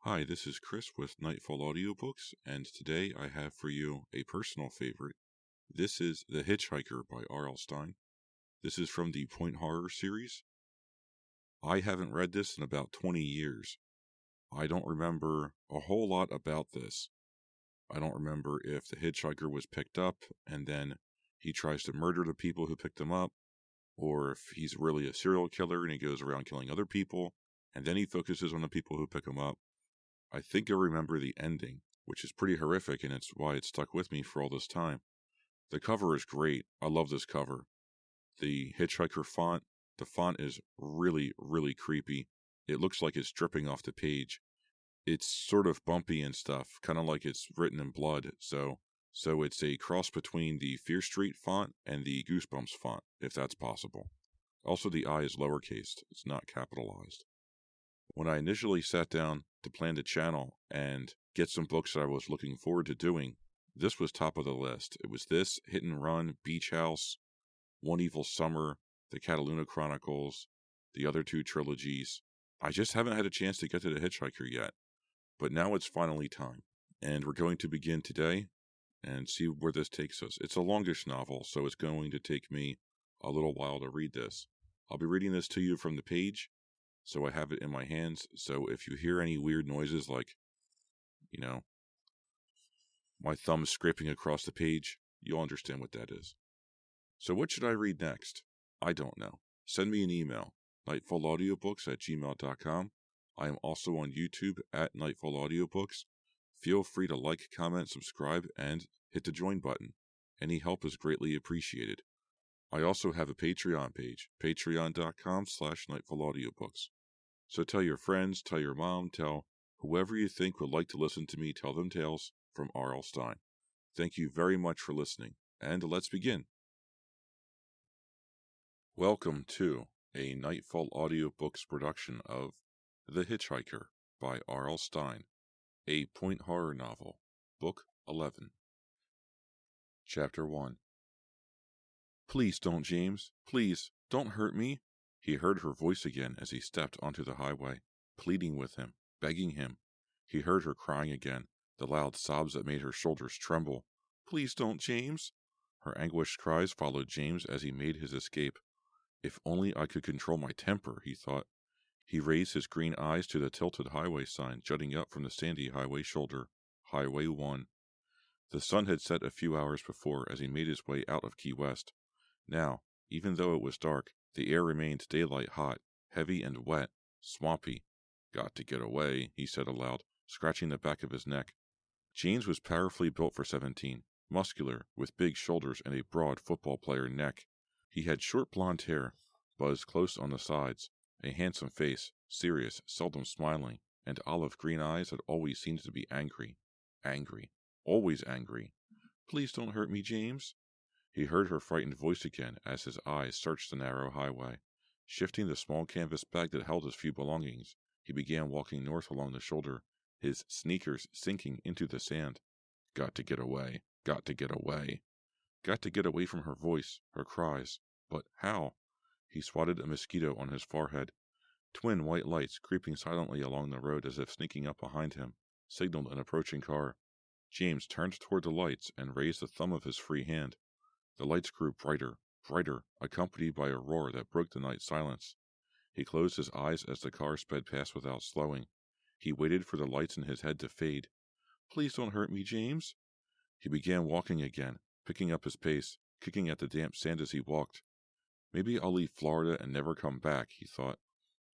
Hi, this is Chris with Nightfall Audiobooks, and today I have for you a personal favorite. This is The Hitchhiker by R.L. Stine. This is from the Point Horror series. I haven't read this in about 20 years. I don't remember a whole lot about this. I don't remember if the hitchhiker was picked up and then he tries to murder the people who picked him up, or if he's really a serial killer and he goes around killing other people, and then he focuses on the people who pick him up. I think I remember the ending, which is pretty horrific, and it's why it stuck with me for all this time. The cover is great. I love this cover. The Hitchhiker font, the font is really, really creepy. It looks like it's dripping off the page. It's sort of bumpy and stuff, kind of like it's written in blood, so it's a cross between the Fear Street font and the Goosebumps font, if that's possible. Also, the I is lowercase, it's not capitalized. When I initially sat down to plan the channel and get some books that I was looking forward to doing, this was top of the list. It was this, Hit and Run, Beach House, One Evil Summer, the Cataluna Chronicles, the other two trilogies. I just haven't had a chance to get to The Hitchhiker yet, but now it's finally time. And we're going to begin today and see where this takes us. It's a longish novel, so it's going to take me a little while to read this. I'll be reading this to you from the page, so I have it in my hands, so if you hear any weird noises like, my thumb scraping across the page, you'll understand what that is. So what should I read next? I don't know. Send me an email, nightfallaudiobooks@gmail.com. I am also on YouTube at Nightfall Audiobooks. Feel free to like, comment, subscribe, and hit the join button. Any help is greatly appreciated. I also have a Patreon page, patreon.com/nightfallaudiobooks. So tell your friends, tell your mom, tell whoever you think would like to listen to me tell them tales from R.L. Stine. Thank you very much for listening, and let's begin. Welcome to a Nightfall Audiobooks production of The Hitchhiker by R.L. Stine, a point horror novel, Book 11. Chapter 1. Please don't, James. Please, don't hurt me. He heard her voice again as he stepped onto the highway, pleading with him, begging him. He heard her crying again, the loud sobs that made her shoulders tremble. Please don't, James. Her anguished cries followed James as he made his escape. If only I could control my temper, he thought. He raised his green eyes to the tilted highway sign jutting up from the sandy highway shoulder. Highway 1. The sun had set a few hours before as he made his way out of Key West. Now, even though it was dark, the air remained daylight hot, heavy and wet, swampy. Got to get away, he said aloud, scratching the back of his neck. James was powerfully built for 17, muscular, with big shoulders and a broad football player neck. He had short blonde hair, buzzed close on the sides, a handsome face, serious, seldom smiling, and olive green eyes that always seemed to be angry. Angry. Always angry. Please don't hurt me, James. He heard her frightened voice again as his eyes searched the narrow highway. Shifting the small canvas bag that held his few belongings, he began walking north along the shoulder, his sneakers sinking into the sand. Got to get away. Got to get away. Got to get away from her voice, her cries. But how? He swatted a mosquito on his forehead. Twin white lights, creeping silently along the road as if sneaking up behind him, signaled an approaching car. James turned toward the lights and raised the thumb of his free hand. The lights grew brighter, brighter, accompanied by a roar that broke the night silence. He closed his eyes as the car sped past without slowing. He waited for the lights in his head to fade. Please don't hurt me, James. He began walking again, picking up his pace, kicking at the damp sand as he walked. Maybe I'll leave Florida and never come back, he thought.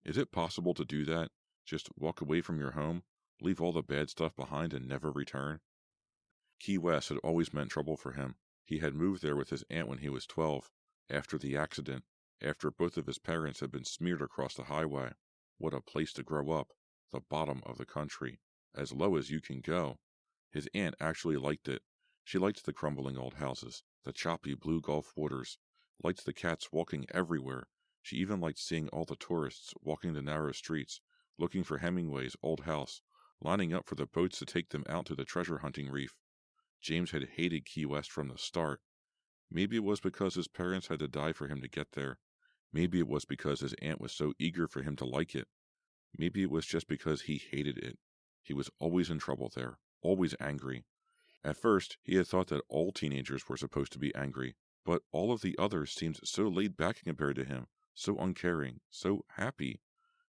Is it possible to do that? Just walk away from your home, leave all the bad stuff behind and never return? Key West had always meant trouble for him. He had moved there with his aunt when he was 12, after the accident, after both of his parents had been smeared across the highway. What a place to grow up. The bottom of the country. As low as you can go. His aunt actually liked it. She liked the crumbling old houses, the choppy blue Gulf waters, liked the cats walking everywhere. She even liked seeing all the tourists walking the narrow streets, looking for Hemingway's old house, lining up for the boats to take them out to the treasure hunting reef. James had hated Key West from the start. Maybe it was because his parents had to die for him to get there. Maybe it was because his aunt was so eager for him to like it. Maybe it was just because he hated it. He was always in trouble there, always angry. At first, he had thought that all teenagers were supposed to be angry, but all of the others seemed so laid back compared to him, so uncaring, so happy.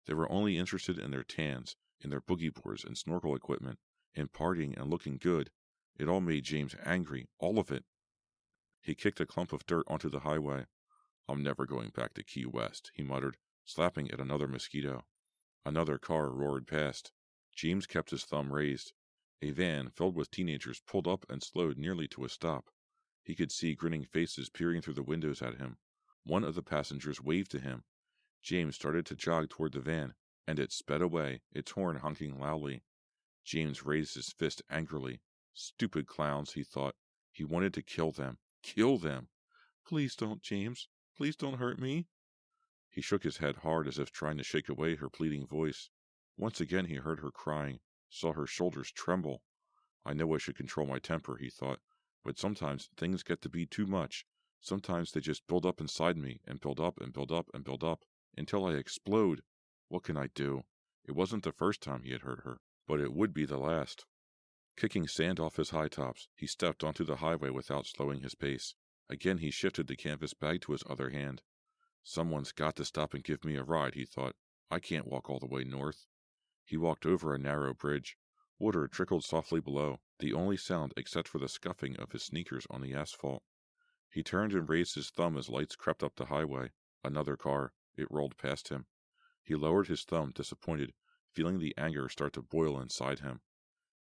They were only interested in their tans, in their boogie boards and snorkel equipment, in partying and looking good. It all made James angry, all of it. He kicked a clump of dirt onto the highway. I'm never going back to Key West, he muttered, slapping at another mosquito. Another car roared past. James kept his thumb raised. A van filled with teenagers pulled up and slowed nearly to a stop. He could see grinning faces peering through the windows at him. One of the passengers waved to him. James started to jog toward the van, and it sped away, its horn honking loudly. James raised his fist angrily. Stupid clowns, he thought. He wanted to kill them. Kill them! Please don't, James. Please don't hurt me. He shook his head hard as if trying to shake away her pleading voice. Once again he heard her crying, saw her shoulders tremble. I know I should control my temper, he thought, but sometimes things get to be too much. Sometimes they just build up inside me and build up and build up and build up until I explode. What can I do? It wasn't the first time he had hurt her, but it would be the last. Kicking sand off his high tops, he stepped onto the highway without slowing his pace. Again he shifted the canvas bag to his other hand. Someone's got to stop and give me a ride, he thought. I can't walk all the way north. He walked over a narrow bridge. Water trickled softly below, the only sound except for the scuffing of his sneakers on the asphalt. He turned and raised his thumb as lights crept up the highway. Another car. It rolled past him. He lowered his thumb, disappointed, feeling the anger start to boil inside him.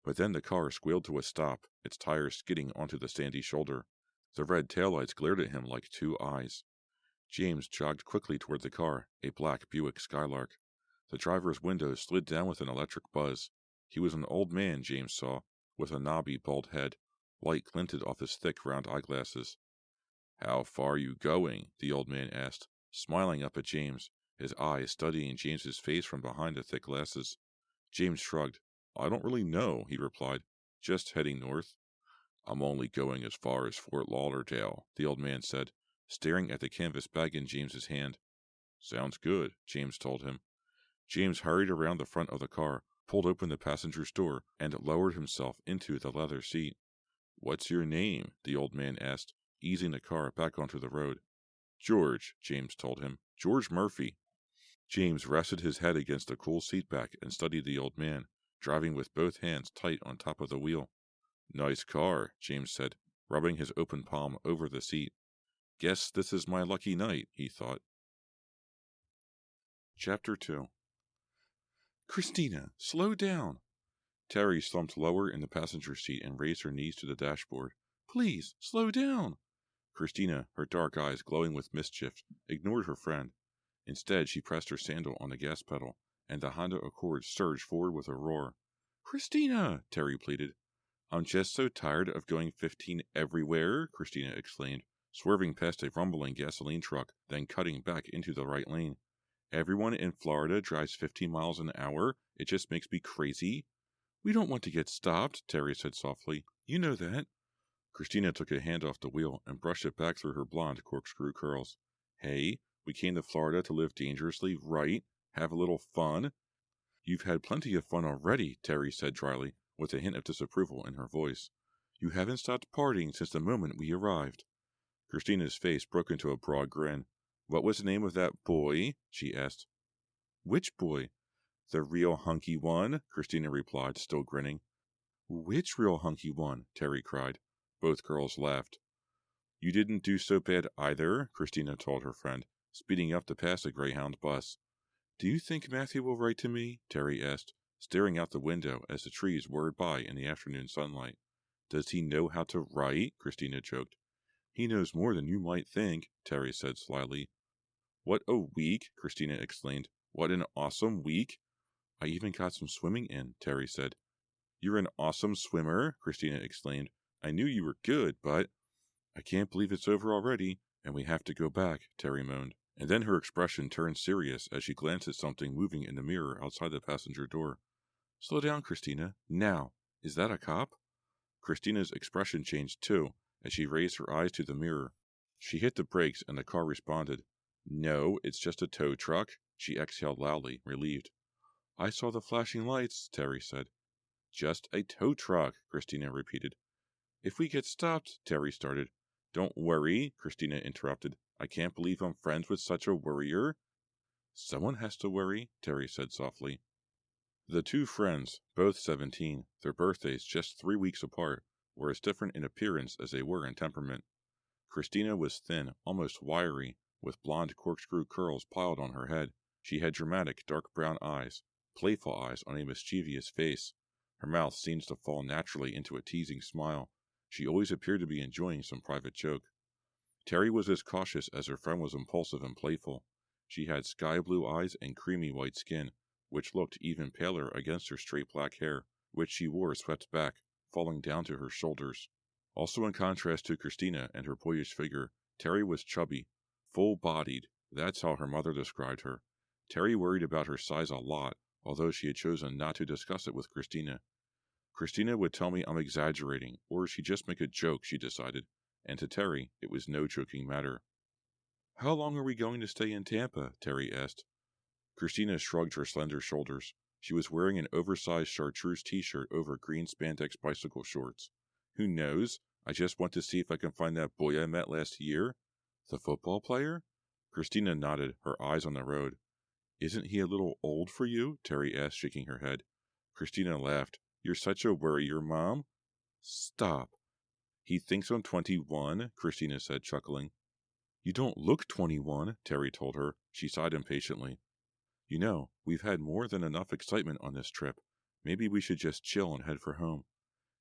But then the car squealed to a stop, its tires skidding onto the sandy shoulder. The red taillights glared at him like two eyes. James jogged quickly toward the car, a black Buick Skylark. The driver's windows slid down with an electric buzz. He was an old man, James saw, with a knobby, bald head. Light glinted off his thick, round eyeglasses. How far are you going? The old man asked, smiling up at James, his eyes studying James's face from behind the thick glasses. James shrugged. I don't really know, he replied. Just heading north. I'm only going as far as Fort Lauderdale, the old man said, staring at the canvas bag in James's hand. Sounds good, James told him. James hurried around the front of the car, pulled open the passenger's door, and lowered himself into the leather seat. What's your name? The old man asked, easing the car back onto the road. George, James told him. George Murphy. James rested his head against the cool seat back and studied the old man, driving with both hands tight on top of the wheel. Nice car, James said, rubbing his open palm over the seat. Guess this is my lucky night, he thought. Chapter 2. Christina, slow down. Terry slumped lower in the passenger seat and raised her knees to the dashboard. Please, slow down. Christina, her dark eyes glowing with mischief, ignored her friend. Instead, she pressed her sandal on the gas pedal, and the Honda Accord surged forward with a roar. Christina, Terry pleaded. I'm just so tired of going 15 everywhere, Christina exclaimed, swerving past a rumbling gasoline truck, then cutting back into the right lane. Everyone in Florida drives 15 miles an hour. It just makes me crazy. We don't want to get stopped, Terry said softly. You know that. Christina took a hand off the wheel and brushed it back through her blonde corkscrew curls. Hey, we came to Florida to live dangerously, right? Have a little fun? You've had plenty of fun already, Terry said dryly, with a hint of disapproval in her voice. You haven't stopped partying since the moment we arrived. Christina's face broke into a broad grin. What was the name of that boy? She asked. Which boy? The real hunky one, Christina replied, still grinning. Which real hunky one? Terry cried. Both girls laughed. You didn't do so bad either, Christina told her friend, speeding up to pass a Greyhound bus. Do you think Matthew will write to me? Terry asked, staring out the window as the trees whirred by in the afternoon sunlight. Does he know how to write? Christina joked. He knows more than you might think, Terry said slyly. What a week, Christina exclaimed. What an awesome week. I even got some swimming in, Terry said. You're an awesome swimmer, Christina exclaimed. I knew you were good, but... I can't believe it's over already, and we have to go back, Terry moaned. And then her expression turned serious as she glanced at something moving in the mirror outside the passenger door. Slow down, Christina. Now. Is that a cop? Christina's expression changed too, as she raised her eyes to the mirror. She hit the brakes and the car responded. No, it's just a tow truck. She exhaled loudly, relieved. I saw the flashing lights, Terry said. Just a tow truck, Christina repeated. If we get stopped, Terry started. Don't worry, Christina interrupted. I can't believe I'm friends with such a worrier. Someone has to worry, Terry said softly. The two friends, both 17, their birthdays just 3 weeks apart, were as different in appearance as they were in temperament. Christina was thin, almost wiry, with blonde corkscrew curls piled on her head. She had dramatic, dark brown eyes, playful eyes on a mischievous face. Her mouth seemed to fall naturally into a teasing smile. She always appeared to be enjoying some private joke. Terry was as cautious as her friend was impulsive and playful. She had sky-blue eyes and creamy white skin, which looked even paler against her straight black hair, which she wore swept back, falling down to her shoulders. Also in contrast to Christina and her boyish figure, Terry was chubby, full-bodied. That's how her mother described her. Terry worried about her size a lot, although she had chosen not to discuss it with Christina. Christina would tell me I'm exaggerating, or she'd just make a joke, she decided, and to Terry, it was no joking matter. How long are we going to stay in Tampa? Terry asked. Christina shrugged her slender shoulders. She was wearing an oversized chartreuse t-shirt over green spandex bicycle shorts. Who knows? I just want to see if I can find that boy I met last year. The football player? Christina nodded, her eyes on the road. Isn't he a little old for you? Terry asked, shaking her head. Christina laughed. You're such a worrier, Mom. Stop. He thinks I'm 21, Christina said, chuckling. You don't look 21, Terry told her. She sighed impatiently. You know, we've had more than enough excitement on this trip. Maybe we should just chill and head for home.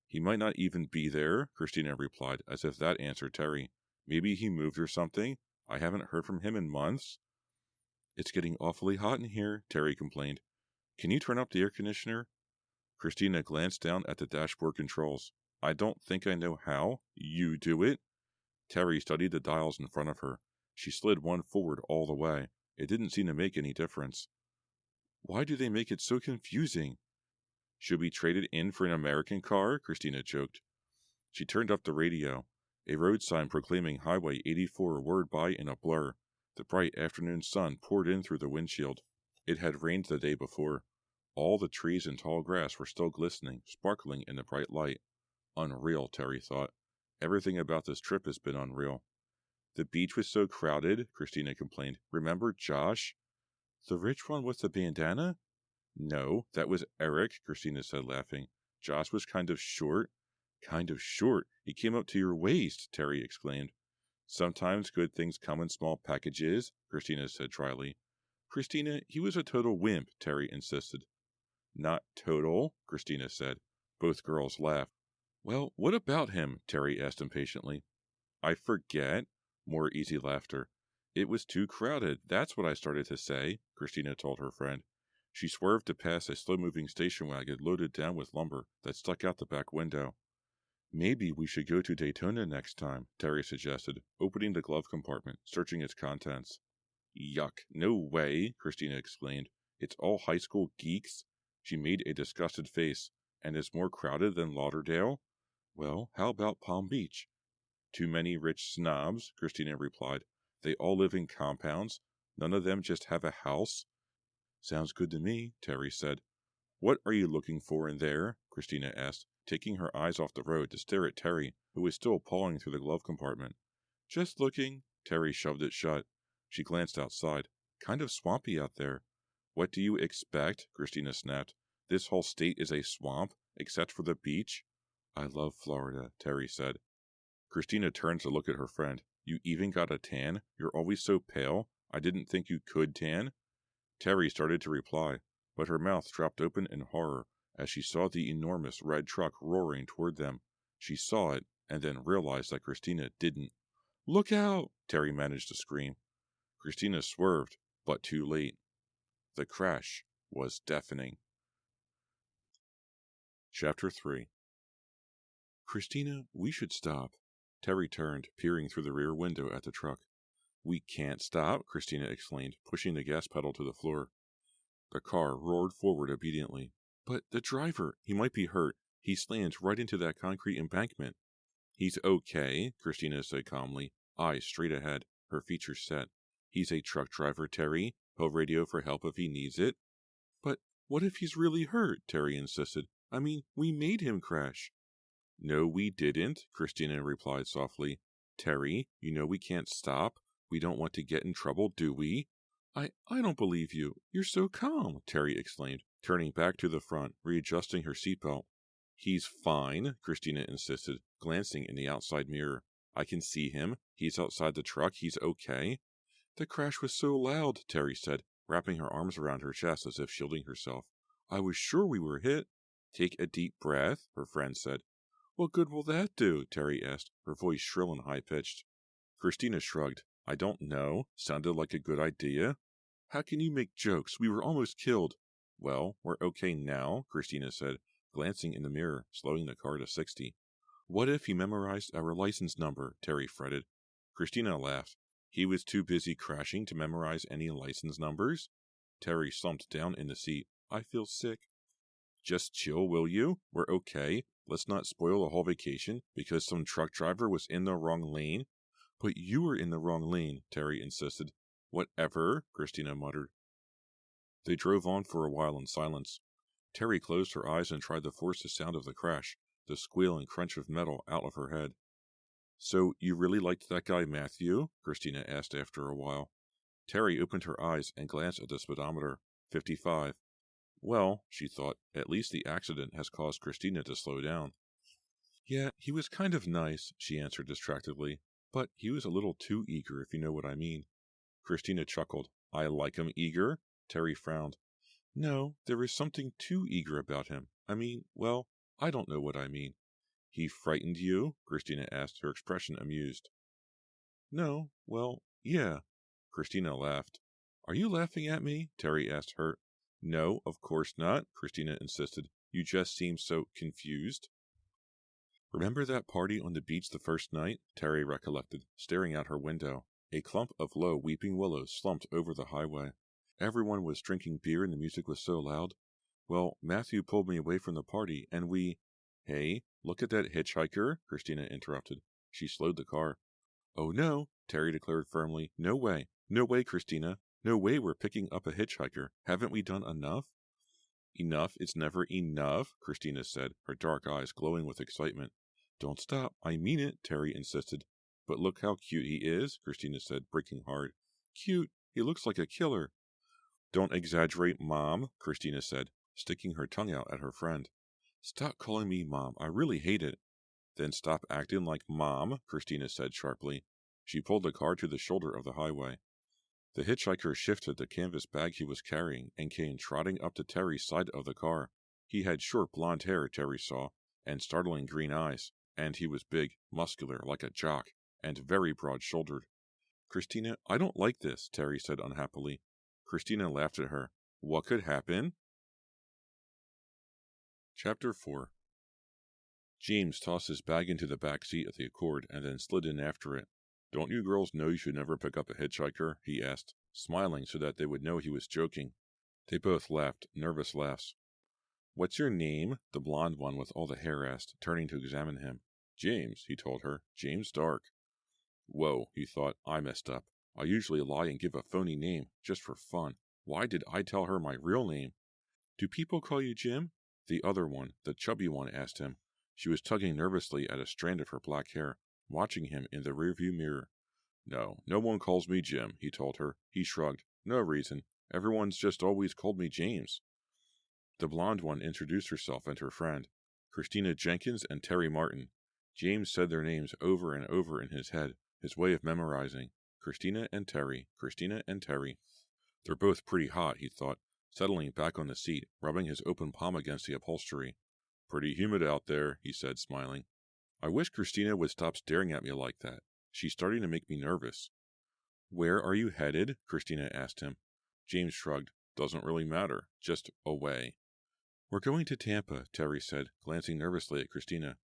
He might not even be there, Christina replied, as if that answered Terry. Maybe he moved or something. I haven't heard from him in months. It's getting awfully hot in here, Terry complained. Can you turn up the air conditioner? Christina glanced down at the dashboard controls. I don't think I know how. You do it. Terry studied the dials in front of her. She slid one forward all the way. It didn't seem to make any difference. Why do they make it so confusing? Should we trade it in for an American car? Christina joked. She turned up the radio. A road sign proclaiming Highway 84 whirred by in a blur. The bright afternoon sun poured in through the windshield. It had rained the day before. All the trees and tall grass were still glistening, sparkling in the bright light. Unreal, Terry thought. Everything about this trip has been unreal. The beach was so crowded, Christina complained. Remember Josh? The rich one with the bandana? No, that was Eric, Christina said, laughing. Josh was kind of short. Kind of short? He came up to your waist, Terry exclaimed. Sometimes good things come in small packages, Christina said dryly. Christina, he was a total wimp, Terry insisted. Not total, Christina said. Both girls laughed. Well, what about him? Terry asked impatiently. I forget. More easy laughter. It was too crowded. That's what I started to say, Christina told her friend. She swerved to pass a slow-moving station wagon loaded down with lumber that stuck out the back window. Maybe we should go to Daytona next time, Terry suggested, opening the glove compartment, searching its contents. Yuck, no way, Christina exclaimed. It's all high school geeks. She made a disgusted face. And it's more crowded than Lauderdale? Well, how about Palm Beach? Too many rich snobs, Christina replied. They all live in compounds. None of them just have a house. Sounds good to me, Terry said. What are you looking for in there? Christina asked, taking her eyes off the road to stare at Terry, who was still pawing through the glove compartment. Just looking. Terry shoved it shut. She glanced outside. Kind of swampy out there. What do you expect? Christina snapped. This whole state is a swamp, except for the beach. I love Florida, Terry said. Christina turned to look at her friend. You even got a tan? You're always so pale. I didn't think you could tan. Terry started to reply, but her mouth dropped open in horror as she saw the enormous red truck roaring toward them. She saw it, and then realized that Christina didn't. Look out! Terry managed to scream. Christina swerved, but too late. The crash was deafening. Chapter 3. Christina, we should stop. Terry turned, peering through the rear window at the truck. We can't stop, Christina exclaimed, pushing the gas pedal to the floor. The car roared forward obediently. But the driver, he might be hurt. He slammed right into that concrete embankment. He's okay, Christina said calmly. eyes straight ahead, her features set. He's a truck driver, Terry. He'll radio for help if he needs it. But what if he's really hurt? Terry insisted. I mean, we made him crash. No, we didn't, Christina replied softly. Terry, you know we can't stop. We don't want to get in trouble, do we? I don't believe you. You're so calm, Terry exclaimed, turning back to the front, readjusting her seatbelt. He's fine, Christina insisted, glancing in the outside mirror. I can see him. He's outside the truck. He's okay. The crash was so loud, Terry said, wrapping her arms around her chest as if shielding herself. I was sure we were hit. Take a deep breath, her friend said. What good will that do? Terry asked, her voice shrill and high-pitched. Christina shrugged. I don't know. Sounded like a good idea. How can you make jokes? We were almost killed. Well, we're okay now, Christina said, glancing in the mirror, slowing the car to 60. What if he memorized our license number? Terry fretted. Christina laughed. He was too busy crashing to memorize any license numbers? Terry slumped down in the seat. I feel sick. Just chill, will you? We're okay. Let's not spoil the whole vacation because some truck driver was in the wrong lane. But you were in the wrong lane, Terry insisted. Whatever, Christina muttered. They drove on for a while in silence. Terry closed her eyes and tried to force the sound of the crash, the squeal and crunch of metal, out of her head. So you really liked that guy Matthew? Christina asked after a while. Terry opened her eyes and glanced at the speedometer. 55. Well, she thought, at least the accident has caused Christina to slow down. Yeah, he was kind of nice, she answered distractedly, but he was a little too eager, if you know what I mean. Christina chuckled. I like him eager? Terry frowned. No, there is something too eager about him. I mean, well, I don't know what I mean. He frightened you? Christina asked, her expression amused. No, well, yeah. Christina laughed. Are you laughing at me? Terry asked hurt. No, of course not, Christina insisted. You just seem so confused. Remember that party on the beach the first night? Terry recollected, staring out her window. A clump of low weeping willows slumped over the highway. Everyone was drinking beer and the music was so loud. Well, Matthew pulled me away from the party, and we... Hey, look at that hitchhiker, Christina interrupted. She slowed the car. Oh no, Terry declared firmly. No way. No way, Christina. No way we're picking up a hitchhiker. Haven't we done enough? Enough is never enough, Christina said, her dark eyes glowing with excitement. Don't stop. I mean it, Terry insisted. But look how cute he is, Christina said, breaking hard. Cute? He looks like a killer. Don't exaggerate, Mom, Christina said, sticking her tongue out at her friend. Stop calling me Mom. I really hate it. Then stop acting like Mom, Christina said sharply. She pulled the car to the shoulder of the highway. The hitchhiker shifted the canvas bag he was carrying and came trotting up to Terry's side of the car. He had short blonde hair, Terry saw, and startling green eyes, and he was big, muscular, like a jock, and very broad-shouldered. Christina, I don't like this, Terry said unhappily. Christina laughed at her. What could happen? Chapter 4. James tossed his bag into the back seat of the Accord and then slid in after it. Don't you girls know you should never pick up a hitchhiker? He asked, smiling so that they would know he was joking. They both laughed, nervous laughs. What's your name? The blonde one with all the hair asked, turning to examine him. James, he told her. James Dark. Whoa, he thought, I messed up. I usually lie and give a phony name, just for fun. Why did I tell her my real name? Do people call you Jim? The other one, the chubby one, asked him. She was tugging nervously at a strand of her black hair, watching him in the rearview mirror. No, no one calls me Jim, he told her. He shrugged. No reason. Everyone's just always called me James. The blonde one introduced herself and her friend, Christina Jenkins and Terry Martin. James said their names over and over in his head, his way of memorizing. Christina and Terry, Christina and Terry. They're both pretty hot, he thought, settling back on the seat, rubbing his open palm against the upholstery. Pretty humid out there, he said, smiling. I wish Christina would stop staring at me like that. She's starting to make me nervous. Where are you headed? Christina asked him. James shrugged. Doesn't really matter. Just away. We're going to Tampa, Terry said, glancing nervously at Christina.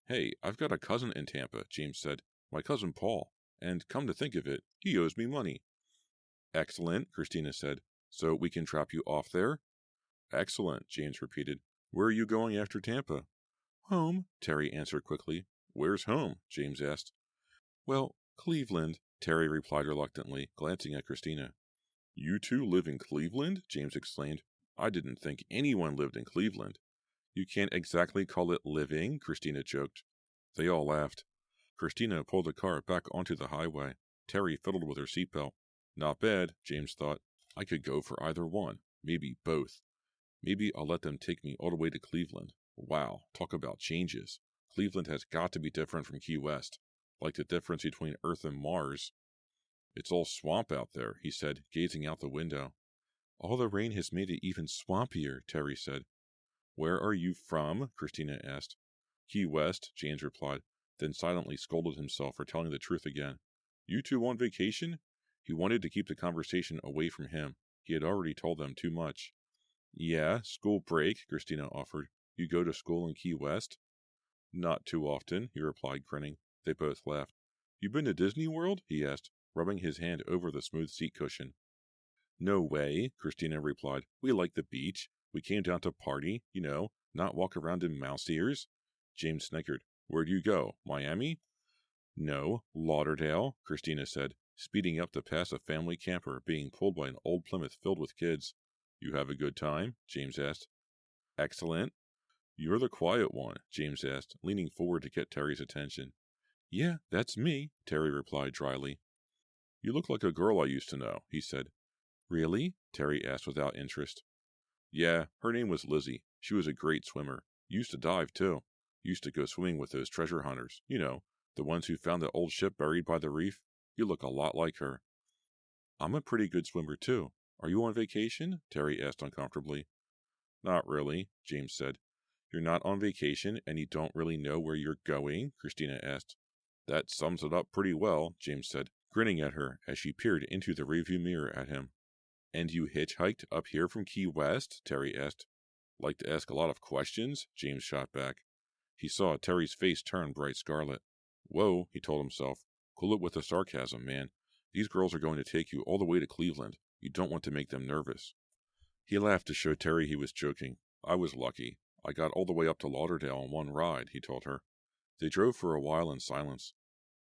Hey, I've got a cousin in Tampa, James said. My cousin Paul. And come to think of it, he owes me money. Excellent, Christina said. So we can drop you off there? Excellent, James repeated. Where are you going after Tampa? Home, Terry answered quickly. Where's home? James asked. Well, Cleveland, Terry replied reluctantly, glancing at Christina. You two live in Cleveland? James exclaimed. I didn't think anyone lived in Cleveland. You can't exactly call it living, Christina joked. They all laughed. Christina pulled the car back onto the highway. Terry fiddled with her seatbelt. Not bad, James thought. I could go for either one, maybe both. Maybe I'll let them take me all the way to Cleveland. Wow, talk about changes. Cleveland has got to be different from Key West, like the difference between Earth and Mars. It's all swamp out there, he said, gazing out the window. All the rain has made it even swampier, Terry said. Where are you from? Christina asked. Key West, James replied, then silently scolded himself for telling the truth again. You two on vacation? He wanted to keep the conversation away from him. He had already told them too much. Yeah, school break, Christina offered. You go to school in Key West? Not too often, he replied, grinning. They both laughed. You been to Disney World? He asked, rubbing his hand over the smooth seat cushion. No way, Christina replied. We like the beach. We came down to party, not walk around in mouse ears. James snickered. Where'd you go? Miami? No, Lauderdale, Christina said, speeding up to pass a family camper being pulled by an old Plymouth filled with kids. You have a good time? James asked. Excellent. You're the quiet one, James asked, leaning forward to get Terry's attention. Yeah, that's me, Terry replied dryly. You look like a girl I used to know, he said. Really? Terry asked without interest. Yeah, her name was Lizzie. She was a great swimmer. Used to dive, too. Used to go swimming with those treasure hunters. The ones who found the old ship buried by the reef. You look a lot like her. I'm a pretty good swimmer, too. Are you on vacation? Terry asked uncomfortably. Not really, James said. You're not on vacation and you don't really know where you're going? Christina asked. That sums it up pretty well, James said, grinning at her as she peered into the rearview mirror at him. And you hitchhiked up here from Key West? Terry asked. Like to ask a lot of questions? James shot back. He saw Terry's face turn bright scarlet. Whoa, he told himself. Cool it with the sarcasm, man. These girls are going to take you all the way to Cleveland. You don't want to make them nervous. He laughed to show Terry he was joking. I was lucky. I got all the way up to Lauderdale in one ride, he told her. They drove for a while in silence.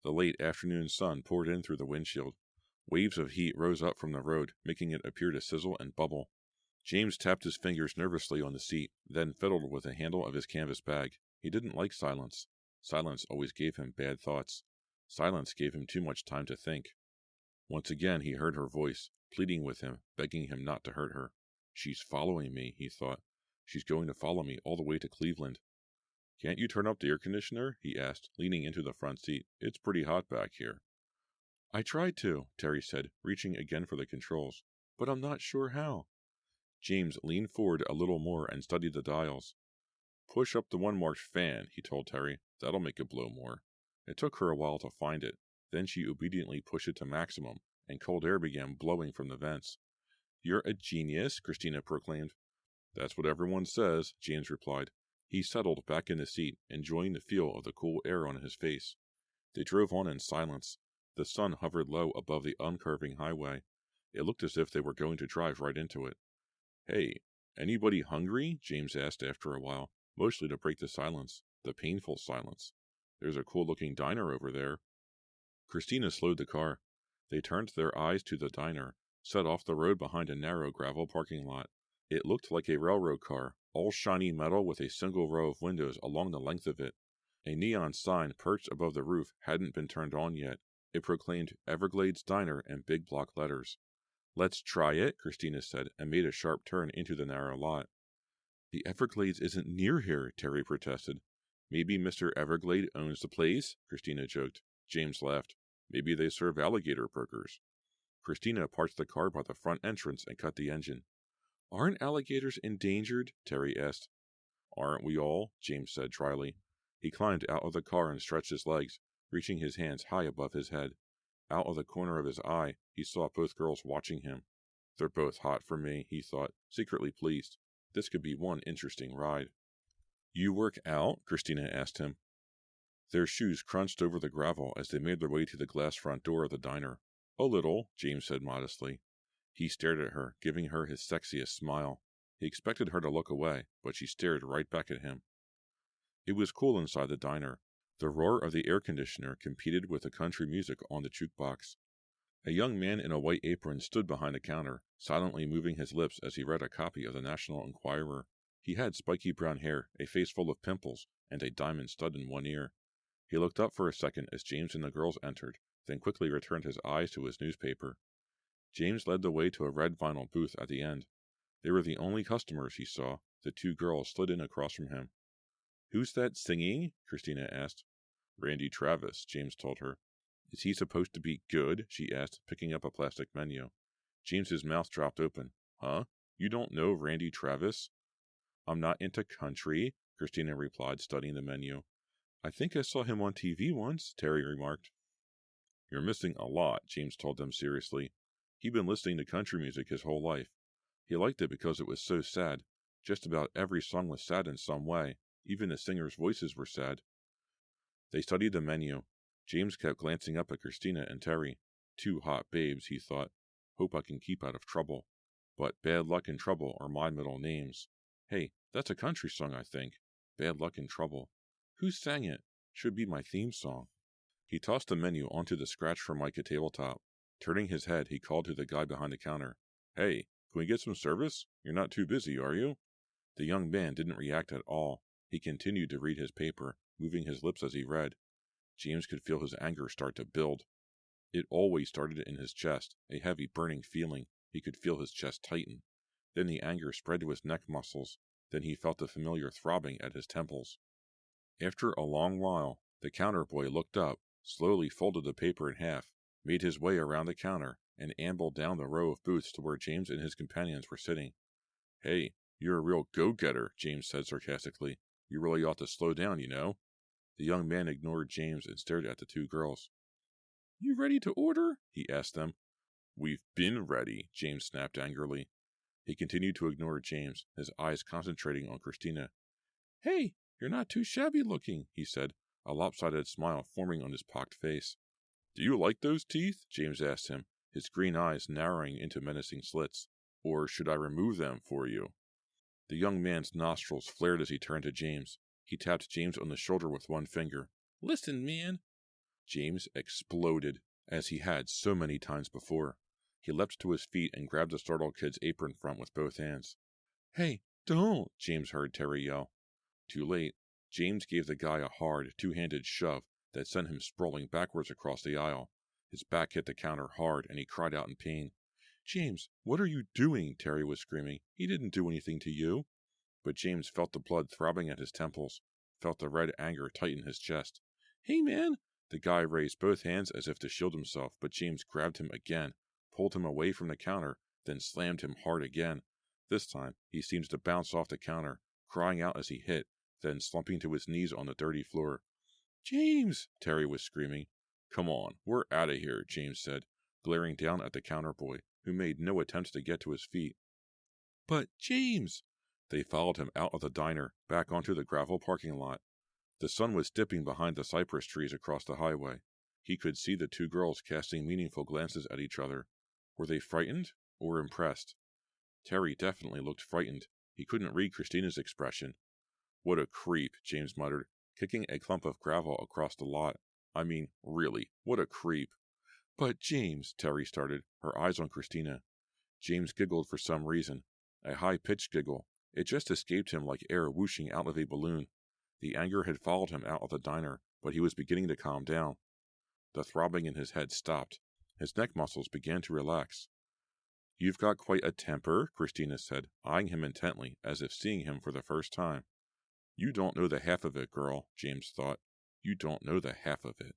The late afternoon sun poured in through the windshield. Waves of heat rose up from the road, making it appear to sizzle and bubble. James tapped his fingers nervously on the seat, then fiddled with the handle of his canvas bag. He didn't like silence. Silence always gave him bad thoughts. Silence gave him too much time to think. Once again he heard her voice, pleading with him, begging him not to hurt her. She's following me, he thought. She's going to follow me all the way to Cleveland. Can't you turn up the air conditioner? He asked, leaning into the front seat. It's pretty hot back here. I tried to, Terry said, reaching again for the controls, but I'm not sure how. James leaned forward a little more and studied the dials. Push up the one marked fan, he told Terry. That'll make it blow more. It took her a while to find it. Then she obediently pushed it to maximum, and cold air began blowing from the vents. You're a genius, Christina proclaimed. That's what everyone says, James replied. He settled back in the seat, enjoying the feel of the cool air on his face. They drove on in silence. The sun hovered low above the uncurving highway. It looked as if they were going to drive right into it. Hey, anybody hungry? James asked after a while, mostly to break the silence, the painful silence. There's a cool-looking diner over there. Christina slowed the car. They turned their eyes to the diner, set off the road behind a narrow gravel parking lot. It looked like a railroad car, all shiny metal with a single row of windows along the length of it. A neon sign perched above the roof hadn't been turned on yet. It proclaimed Everglades Diner in big block letters. Let's try it, Christina said, and made a sharp turn into the narrow lot. The Everglades isn't near here, Terry protested. Maybe Mr. Everglade owns the place, Christina joked. James laughed. Maybe they serve alligator burgers. Christina parked the car by the front entrance and cut the engine. Aren't alligators endangered? Terry asked. Aren't we all? James said dryly. He climbed out of the car and stretched his legs, reaching his hands high above his head. Out of the corner of his eye, he saw both girls watching him. They're both hot for me, he thought, secretly pleased. This could be one interesting ride. You work out? Christina asked him. Their shoes crunched over the gravel as they made their way to the glass front door of the diner. A little, James said modestly. He stared at her, giving her his sexiest smile. He expected her to look away, but she stared right back at him. It was cool inside the diner. The roar of the air conditioner competed with the country music on the jukebox. A young man in a white apron stood behind the counter, silently moving his lips as he read a copy of the National Enquirer. He had spiky brown hair, a face full of pimples, and a diamond stud in one ear. He looked up for a second as James and the girls entered, then quickly returned his eyes to his newspaper. James led the way to a red vinyl booth at the end. They were the only customers he saw. The two girls slid in across from him. "Who's that singing?" Christina asked. "Randy Travis," James told her. "Is he supposed to be good?" she asked, picking up a plastic menu. James's mouth dropped open. "Huh? You don't know Randy Travis?" "I'm not into country," Christina replied, studying the menu. "I think I saw him on TV once," Terry remarked. "You're missing a lot," James told them seriously. He'd been listening to country music his whole life. He liked it because it was so sad. Just about every song was sad in some way. Even the singers' voices were sad. They studied the menu. James kept glancing up at Christina and Terry. Two hot babes, he thought. Hope I can keep out of trouble. But Bad Luck and Trouble are my middle names. Hey, that's a country song, I think. Bad Luck and Trouble. Who sang it? Should be my theme song. He tossed the menu onto the scratch Formica tabletop. Turning his head, he called to the guy behind the counter. "Hey, can we get some service? You're not too busy, are you?" The young man didn't react at all. He continued to read his paper, moving his lips as he read. James could feel his anger start to build. It always started in his chest, a heavy burning feeling. He could feel his chest tighten. Then the anger spread to his neck muscles. Then he felt the familiar throbbing at his temples. After a long while, the counter boy looked up, slowly folded the paper in half, made his way around the counter, and ambled down the row of booths to where James and his companions were sitting. "Hey, you're a real go-getter," James said sarcastically. "You really ought to slow down, you know." The young man ignored James and stared at the two girls. "You ready to order?" he asked them. "We've been ready," James snapped angrily. He continued to ignore James, his eyes concentrating on Christina. "Hey, you're not too shabby looking," he said, a lopsided smile forming on his pocked face. "Do you like those teeth?" James asked him, his green eyes narrowing into menacing slits. "Or should I remove them for you?" The young man's nostrils flared as he turned to James. He tapped James on the shoulder with one finger. "Listen, man." James exploded, as he had so many times before. He leapt to his feet and grabbed the startled kid's apron front with both hands. "Hey, don't!" James heard Terry yell. Too late. James gave the guy a hard, two-handed shove that sent him sprawling backwards across the aisle. His back hit the counter hard, and he cried out in pain. "James, what are you doing?" Terry was screaming. "He didn't do anything to you." But James felt the blood throbbing at his temples, felt the red anger tighten his chest. "Hey, man!" The guy raised both hands as if to shield himself, but James grabbed him again, pulled him away from the counter, then slammed him hard again. This time, he seemed to bounce off the counter, crying out as he hit, then slumping to his knees on the dirty floor. "James!" Terry was screaming. "Come on, we're out of here," James said, glaring down at the counter boy, who made no attempt to get to his feet. "But, James!" They followed him out of the diner, back onto the gravel parking lot. The sun was dipping behind the cypress trees across the highway. He could see the two girls casting meaningful glances at each other. Were they frightened or impressed? Terry definitely looked frightened. He couldn't read Christina's expression. "What a creep," James muttered, kicking a clump of gravel across the lot. "I mean, really, what a creep." "But, James," Terry started, her eyes on Christina. James giggled for some reason. A high-pitched giggle. It just escaped him like air whooshing out of a balloon. The anger had followed him out of the diner, but he was beginning to calm down. The throbbing in his head stopped. His neck muscles began to relax. "You've got quite a temper," Christina said, eyeing him intently, as if seeing him for the first time. "You don't know the half of it, girl," James thought. "You don't know the half of it."